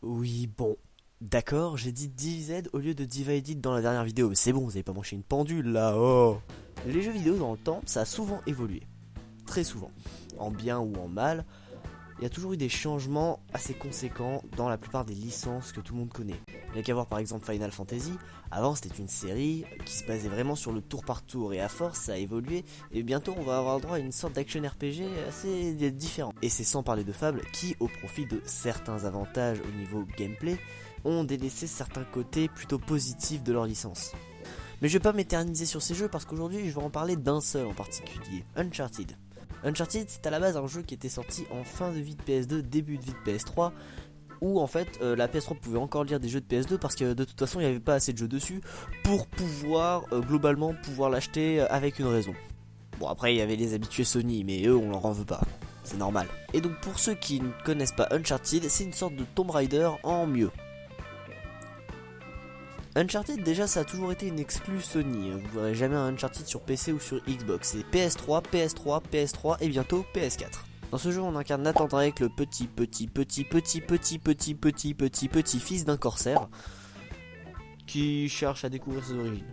Oui, bon, d'accord, j'ai dit DZ au lieu de Divided dans la dernière vidéo, mais c'est bon, vous avez pas mangé une pendule là, oh. Les jeux vidéo dans le temps, ça a souvent évolué, très souvent, en bien ou en mal. Il y a toujours eu des changements assez conséquents dans la plupart des licences que tout le monde connaît. Il n'y a qu'à voir par exemple Final Fantasy. Avant c'était une série qui se basait vraiment sur le tour par tour et à force ça a évolué et bientôt on va avoir le droit à une sorte d'action RPG assez différent. Et c'est sans parler de Fable qui, au profit de certains avantages au niveau gameplay, ont délaissé certains côtés plutôt positifs de leur licence. Mais je vais pas m'éterniser sur ces jeux parce qu'aujourd'hui je vais en parler d'un seul en particulier, Uncharted. Uncharted, c'est à la base un jeu qui était sorti en fin de vie de PS2, début de vie de PS3, où en fait la PS3 pouvait encore lire des jeux de PS2 parce que de toute façon il n'y avait pas assez de jeux dessus pour pouvoir globalement pouvoir l'acheter avec une raison. Bon, après il y avait les habitués Sony, mais eux on leur en veut pas, c'est normal. Et donc pour ceux qui ne connaissent pas Uncharted, c'est une sorte de Tomb Raider en mieux. Uncharted, déjà ça a toujours été une exclue Sony, vous verrez jamais un Uncharted sur PC ou sur Xbox, c'est PS3, PS3, PS3 et bientôt PS4. Dans ce jeu on incarne Nathan Drake, le petit fils d'un corsaire qui cherche à découvrir ses origines.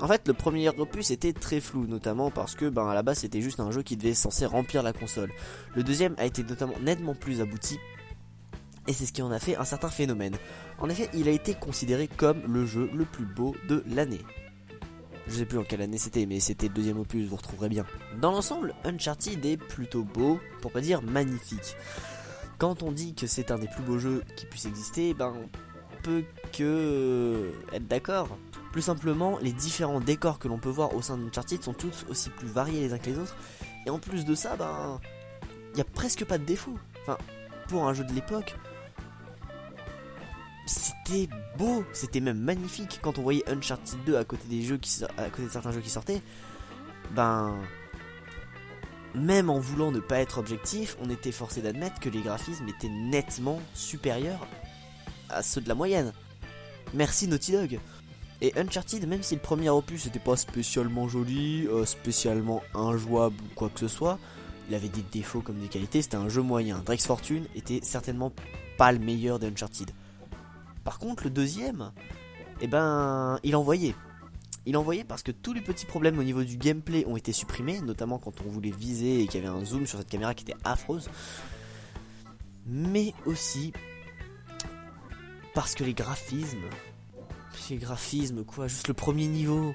En fait le premier opus était très flou, notamment parce que à la base c'était juste un jeu qui devait censé remplir la console. Le deuxième a été notamment nettement plus abouti, et c'est ce qui en a fait un certain phénomène. En effet, il a été considéré comme le jeu le plus beau de l'année. Je sais plus en quelle année c'était, mais c'était le deuxième opus, vous retrouverez bien. Dans l'ensemble, Uncharted est plutôt beau, pour pas dire magnifique. Quand on dit que c'est un des plus beaux jeux qui puisse exister, on peut que être d'accord. Plus simplement, les différents décors que l'on peut voir au sein d'Uncharted sont tous aussi plus variés les uns que les autres. Et en plus de ça, il y a presque pas de défauts. Enfin, pour un jeu de l'époque, c'était beau, c'était même magnifique. Quand on voyait Uncharted 2 à côté à côté de certains jeux qui sortaient, même en voulant ne pas être objectif, on était forcé d'admettre que les graphismes étaient nettement supérieurs à ceux de la moyenne. Merci Naughty Dog. Et Uncharted, même si le premier opus n'était pas spécialement joli, spécialement injouable ou quoi que ce soit, il avait des défauts comme des qualités, c'était un jeu moyen. Drake's Fortune était certainement pas le meilleur d'Uncharted. Par contre, le deuxième, il envoyait. Il envoyait parce que tous les petits problèmes au niveau du gameplay ont été supprimés, notamment quand on voulait viser et qu'il y avait un zoom sur cette caméra qui était affreuse. Mais aussi parce que les graphismes, juste le premier niveau,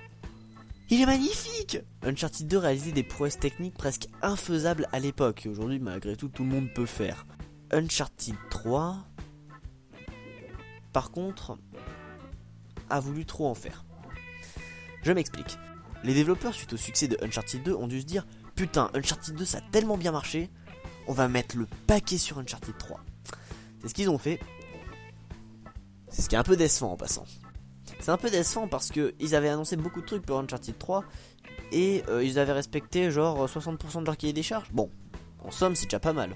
il est magnifique. Uncharted 2 réalisait des prouesses techniques presque infaisables à l'époque, et aujourd'hui, malgré tout le monde peut faire. Uncharted 3... par contre, a voulu trop en faire. Je m'explique. Les développeurs, suite au succès de Uncharted 2, ont dû se dire « Putain, Uncharted 2 ça a tellement bien marché, on va mettre le paquet sur Uncharted 3. » C'est ce qu'ils ont fait. C'est ce qui est un peu décevant en passant. C'est un peu décevant parce qu'ils avaient annoncé beaucoup de trucs pour Uncharted 3 et ils avaient respecté genre 60% de leur cahier des charges. Bon, en somme c'est déjà pas mal.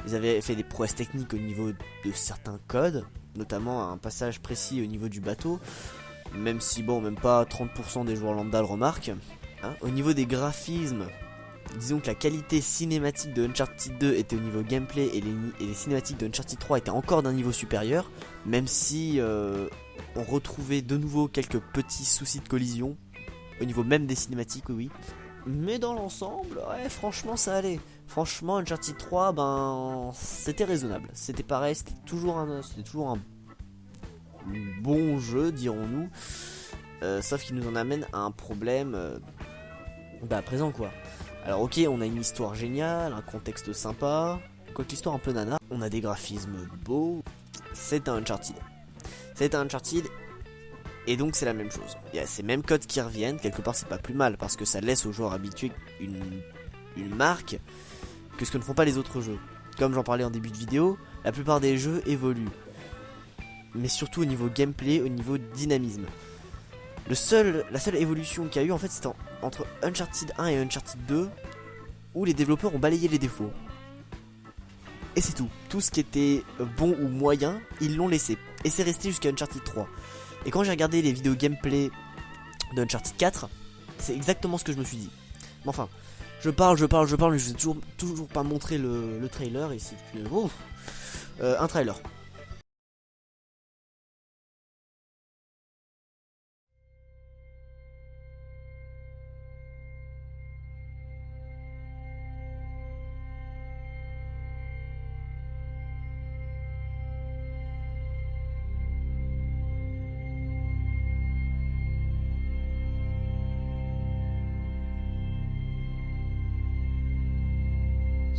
Ils avaient fait des prouesses techniques au niveau de certains codes, notamment un passage précis au niveau du bateau, même si même pas 30% des joueurs lambda le remarquent. Au niveau des graphismes, disons que la qualité cinématique de Uncharted 2 était au niveau gameplay et les cinématiques de Uncharted 3 étaient encore d'un niveau supérieur, même si on retrouvait de nouveau quelques petits soucis de collision, au niveau même des cinématiques, oui. Mais dans l'ensemble, ouais, franchement ça allait. Franchement, Uncharted 3, c'était raisonnable. C'était pareil, c'était toujours un bon jeu, dirons-nous. Sauf qu'il nous en amène à un problème présent quoi. Alors ok, on a une histoire géniale, un contexte sympa, quoique l'histoire un peu nana. On a des graphismes beaux. C'est un Uncharted. Et donc c'est la même chose. Il y a ces mêmes codes qui reviennent. Quelque part c'est pas plus mal parce que ça laisse aux joueurs habitués une marque que ce que ne font pas les autres jeux. Comme j'en parlais en début de vidéo, la plupart des jeux évoluent. Mais surtout au niveau gameplay, au niveau dynamisme. La seule évolution qu'il y a eu en fait c'était entre Uncharted 1 et Uncharted 2 où les développeurs ont balayé les défauts. Et c'est tout. Tout ce qui était bon ou moyen, ils l'ont laissé. Et c'est resté jusqu'à Uncharted 3. Et quand j'ai regardé les vidéos gameplay d'Uncharted 4, c'est exactement ce que je me suis dit. Mais enfin, je parle, mais je vous ai toujours pas montré le trailer ici. Un trailer.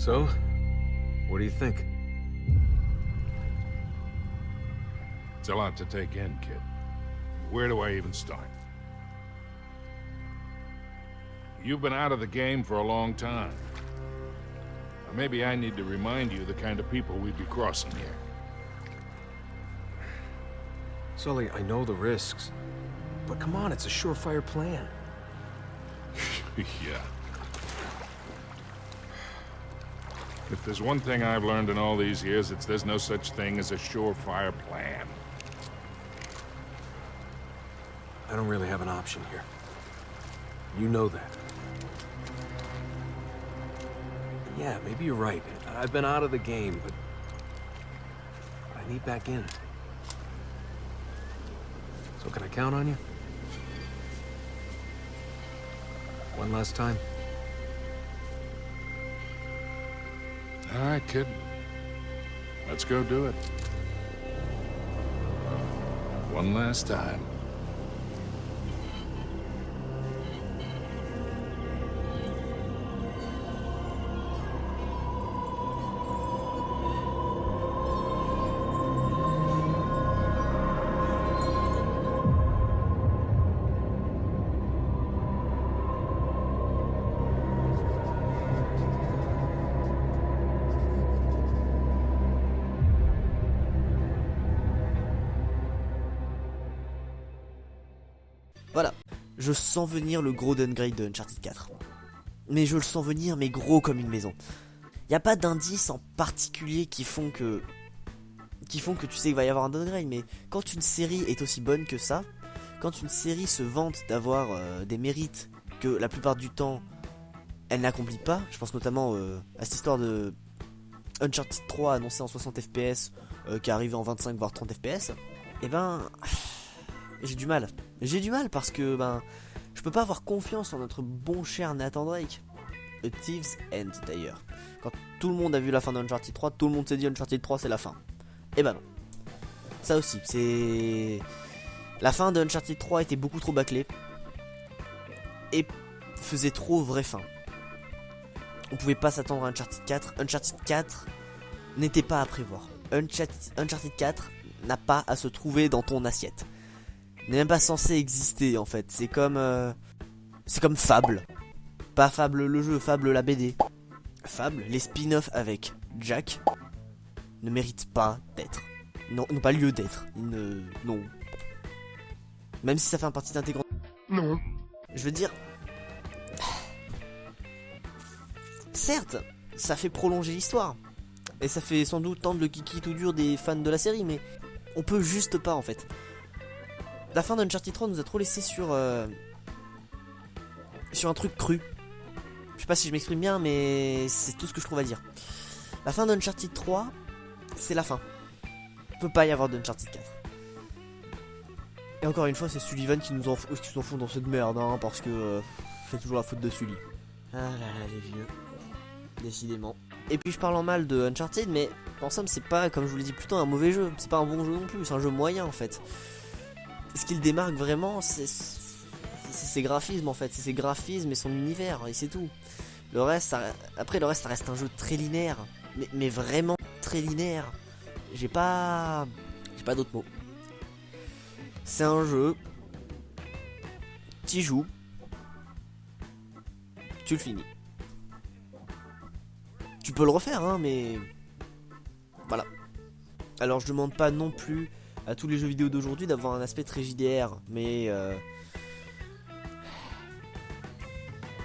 So, what do you think? It's a lot to take in, kid. Where do I even start? You've been out of the game for a long time. Maybe I need to remind you the kind of people we'd be crossing here. Sully, I know the risks. But come on, it's a surefire plan. Yeah. If there's one thing I've learned in all these years, it's there's no such thing as a surefire plan. I don't really have an option here. You know that. Yeah, maybe you're right. I've been out of the game, but I need back in. So can I count on you? One last time? All right, kid. Let's go do it. One last time. Voilà, je sens venir le gros downgrade de Uncharted 4. Mais je le sens venir, mais gros comme une maison. Y a pas d'indices en particulier qui font que tu sais qu'il va y avoir un downgrade, mais quand une série est aussi bonne que ça, quand une série se vante d'avoir des mérites que la plupart du temps elle n'accomplit pas, je pense notamment à cette histoire de Uncharted 3 annoncé en 60 fps qui est arrivé en 25 voire 30 fps, et ben j'ai du mal parce que je peux pas avoir confiance en notre bon cher Nathan Drake. A Thief's End d'ailleurs. Quand tout le monde a vu la fin d'Uncharted 3, tout le monde s'est dit Uncharted 3 c'est la fin. Et ben non. Ça aussi, c'est... La fin d'Uncharted 3 était beaucoup trop bâclée. Et faisait trop vraie fin. On pouvait pas s'attendre à Uncharted 4. Uncharted 4 n'était pas à prévoir. Uncharted 4 n'a pas à se trouver dans ton assiette. N'est même pas censé exister en fait. C'est comme Fable. Pas Fable le jeu, Fable la BD. Fable, les spin-offs avec Jack ne méritent pas d'être. Non, n'ont pas lieu d'être. Non. Même si ça fait un partie intégrante. Non. Je veux dire, certes, ça fait prolonger l'histoire. Et ça fait sans doute tendre le kiki tout dur des fans de la série, mais on peut juste pas en fait. La fin d'Uncharted 3 nous a trop laissé sur un truc cru. Je sais pas si je m'exprime bien, mais c'est tout ce que je trouve à dire. La fin d'Uncharted 3, c'est la fin. Il peut pas y avoir d'Uncharted 4. Et encore une fois, c'est Sullivan qui nous enfonce dans cette merde, hein, parce que c'est toujours la faute de Sully. Ah là là, les vieux. Décidément. Et puis je parle en mal de Uncharted, mais en somme, c'est pas, comme je vous l'ai dit plus tôt, un mauvais jeu. C'est pas un bon jeu non plus, c'est un jeu moyen en fait. Ce qui le démarque vraiment, c'est ses graphismes en fait. C'est ses graphismes et son univers, et c'est tout. Le reste, ça reste un jeu très linéaire. Mais vraiment très linéaire. J'ai pas d'autres mots. C'est un jeu. Tu joues. Tu le finis. Tu peux le refaire, hein, mais... Voilà. Alors je demande pas non plus à tous les jeux vidéo d'aujourd'hui d'avoir un aspect très JDR, mais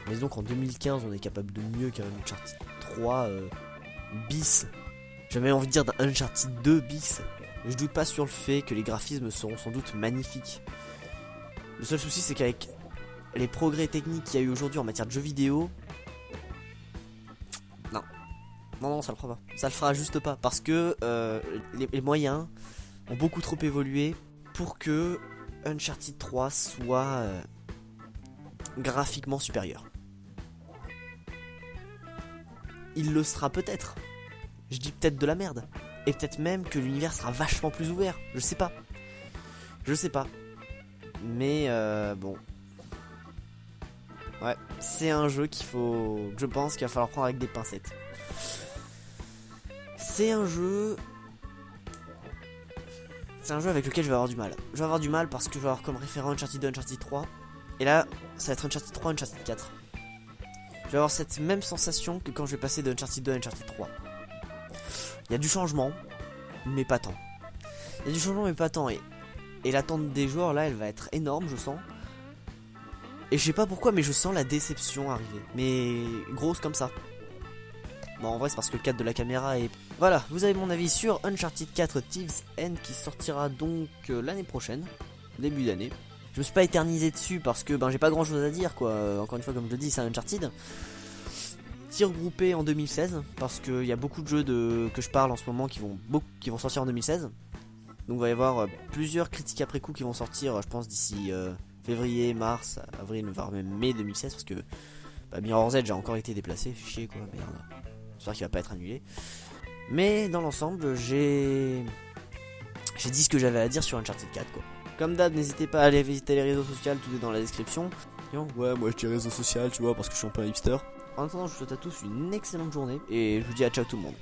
disons qu'en 2015 on est capable de mieux qu'un Uncharted 3 bis. J'ai même envie de dire d'un Uncharted 2 bis. Je doute pas sur le fait que les graphismes seront sans doute magnifiques. Le seul souci c'est qu'avec les progrès techniques qu'il y a eu aujourd'hui en matière de jeux vidéo, non, ça le fera pas. Ça le fera juste pas. Parce que les moyens ont beaucoup trop évolué pour que Uncharted 3 soit graphiquement supérieur. Il le sera peut-être. Je dis peut-être de la merde. Et peut-être même que l'univers sera vachement plus ouvert. Je sais pas. Mais bon. Ouais, c'est un jeu je pense qu'il va falloir prendre avec des pincettes. C'est un jeu avec lequel je vais avoir du mal. Je vais avoir du mal parce que je vais avoir comme référent Uncharted 2, Uncharted 3. Et là, ça va être Uncharted 3, Uncharted 4. Je vais avoir cette même sensation que quand je vais passer de Uncharted 2 à Uncharted 3. Il y a du changement, mais pas tant. Il y a du changement, mais pas tant. Et l'attente des joueurs, là, elle va être énorme, je sens. Et je sais pas pourquoi, mais je sens la déception arriver. Mais grosse comme ça. Bon, en vrai, c'est parce que le cadre de la caméra est... Voilà, vous avez mon avis sur Uncharted 4 Thieves End qui sortira donc l'année prochaine, début d'année. Je me suis pas éternisé dessus parce que j'ai pas grand chose à dire quoi. Encore une fois, comme je le dis, c'est un Uncharted. Tir groupé en 2016 parce qu'il y a beaucoup de jeux que je parle en ce moment qui vont sortir en 2016. Donc il va y avoir plusieurs critiques après coup qui vont sortir, je pense d'ici février, mars, avril, voire même mai 2016 parce que Mirror's Edge a encore été déplacé, fait chier quoi, merde. J'espère qu'il va pas être annulé. Mais dans l'ensemble, j'ai dit ce que j'avais à dire sur Uncharted 4 quoi. Comme d'hab, n'hésitez pas à aller visiter les réseaux sociaux, tout est dans la description. Ouais, moi je dis réseaux sociaux, tu vois, parce que je suis un peu un hipster. En attendant, je vous souhaite à tous une excellente journée et je vous dis à ciao tout le monde.